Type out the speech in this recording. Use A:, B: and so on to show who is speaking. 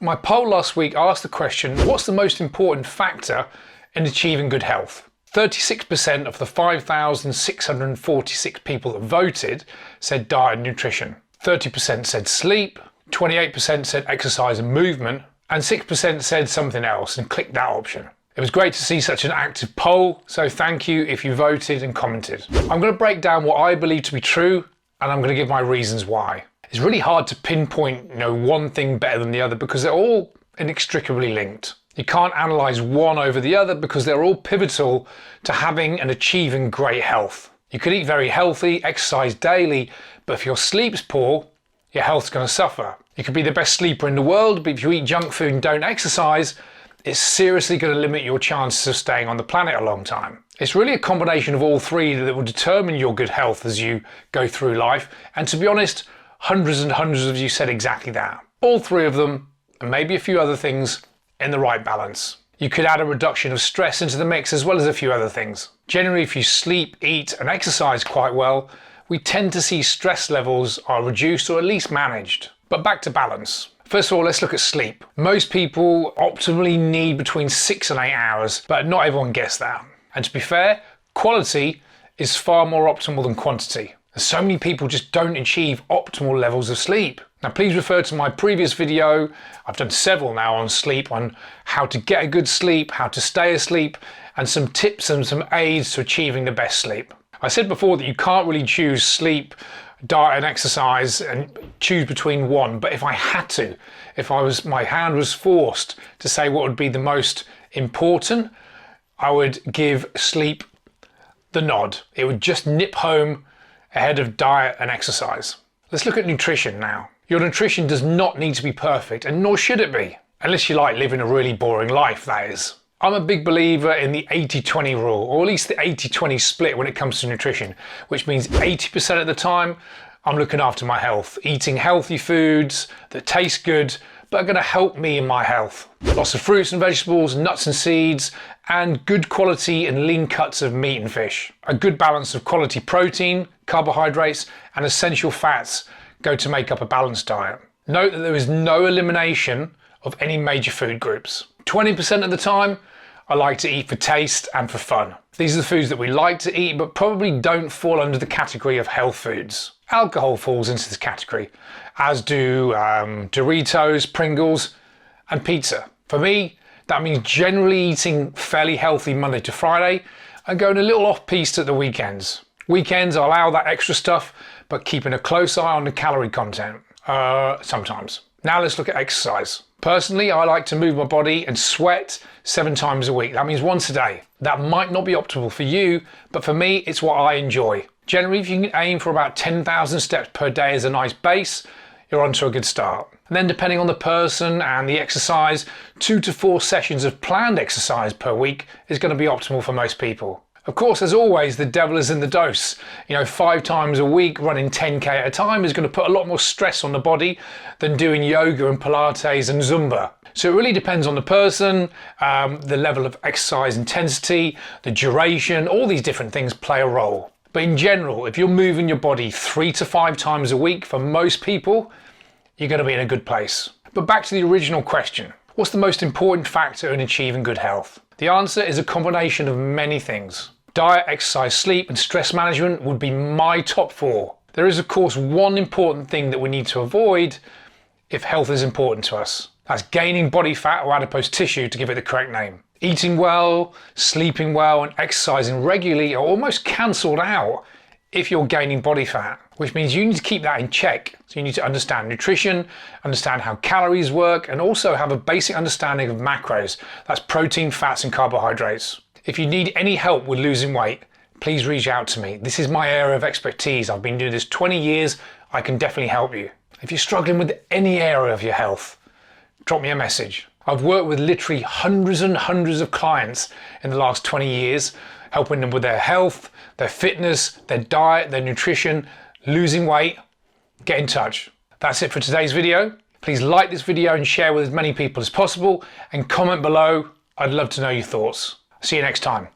A: My poll last week asked the question, what's the most important factor in achieving good health? 36% of the 5,646 people that voted said diet and nutrition. 30% said sleep, 28% said exercise and movement, and 6% said something else and clicked that option. It was great to see such an active poll, so thank you if you voted and commented. I'm going to break down what I believe to be true, and I'm going to give my reasons why. It's really hard to pinpoint, one thing better than the other because they're all inextricably linked. You can't analyze one over the other because they're all pivotal to having and achieving great health. You could eat very healthy, exercise daily, but if your sleep's poor, your health's going to suffer. You could be the best sleeper in the world, but if you eat junk food and don't exercise, it's seriously going to limit your chances of staying on the planet a long time. It's really a combination of all three that will determine your good health as you go through life. And to be honest, hundreds and hundreds of you said exactly that. All three of them, and maybe a few other things, in the right balance. You could add a reduction of stress into the mix as well as a few other things. Generally, if you sleep, eat and exercise quite well, we tend to see stress levels are reduced or at least managed. But back to balance. First of all, let's look at sleep. Most people optimally need between 6 and 8 hours, but not everyone gets that. And to be fair, quality is far more optimal than quantity. And so many people just don't achieve optimal levels of sleep. Now please refer to my previous video. I've done several now on sleep, on how to get a good sleep, how to stay asleep, and some tips and some aids to achieving the best sleep. I said before that you can't really choose sleep, diet and exercise and choose between one, but if I had to, my hand was forced to say what would be the most important, I would give sleep the nod. It would just nip home ahead of diet and exercise. Let's look at nutrition now. Your nutrition does not need to be perfect, and nor should it be, unless you like living a really boring life, that is. I'm a big believer in the 80-20 rule, or at least the 80-20 split when it comes to nutrition, which means 80% of the time I'm looking after my health, eating healthy foods that taste good but are going to help me in my health. Lots of fruits and vegetables, nuts and seeds, and good quality and lean cuts of meat and fish. A good balance of quality protein, carbohydrates and essential fats go to make up a balanced diet. Note that there is no elimination of any major food groups. 20% of the time, I like to eat for taste and for fun. These are the foods that we like to eat but probably don't fall under the category of health foods. Alcohol falls into this category, as do Doritos, Pringles and pizza. For me, that means generally eating fairly healthy Monday to Friday and going a little off-piste at the weekends. Weekends I allow that extra stuff, but keeping a close eye on the calorie content, sometimes. Now let's look at exercise. Personally, I like to move my body and sweat 7 times a week. That means once a day. That might not be optimal for you, but for me, it's what I enjoy. Generally, if you can aim for about 10,000 steps per day as a nice base, you're onto a good start. And then depending on the person and the exercise, 2 to 4 sessions of planned exercise per week is going to be optimal for most people. Of course, as always, the devil is in the dose. 5 times a week running 10k at a time is going to put a lot more stress on the body than doing yoga and Pilates and Zumba. So it really depends on the person, the level of exercise intensity, the duration, all these different things play a role. But in general, if you're moving your body 3 to 5 times a week, for most people, you're going to be in a good place. But back to the original question. What's the most important factor in achieving good health? The answer is a combination of many things. Diet, exercise, sleep and stress management would be my top 4. There is of course one important thing that we need to avoid if health is important to us. That's gaining body fat or adipose tissue, to give it the correct name. Eating well, sleeping well and exercising regularly are almost cancelled out if you're gaining body fat, which means you need to keep that in check. So you need to understand nutrition, understand how calories work, and also have a basic understanding of macros. That's protein, fats and carbohydrates. If you need any help with losing weight, please reach out to me. This is my area of expertise. I've been doing this 20 years. I can definitely help you. If you're struggling with any area of your health, drop me a message. I've worked with literally hundreds and hundreds of clients in the last 20 years, helping them with their health, their fitness, their diet, their nutrition, losing weight. Get in touch. That's it for today's video. Please like this video and share with as many people as possible and comment below. I'd love to know your thoughts. See you next time.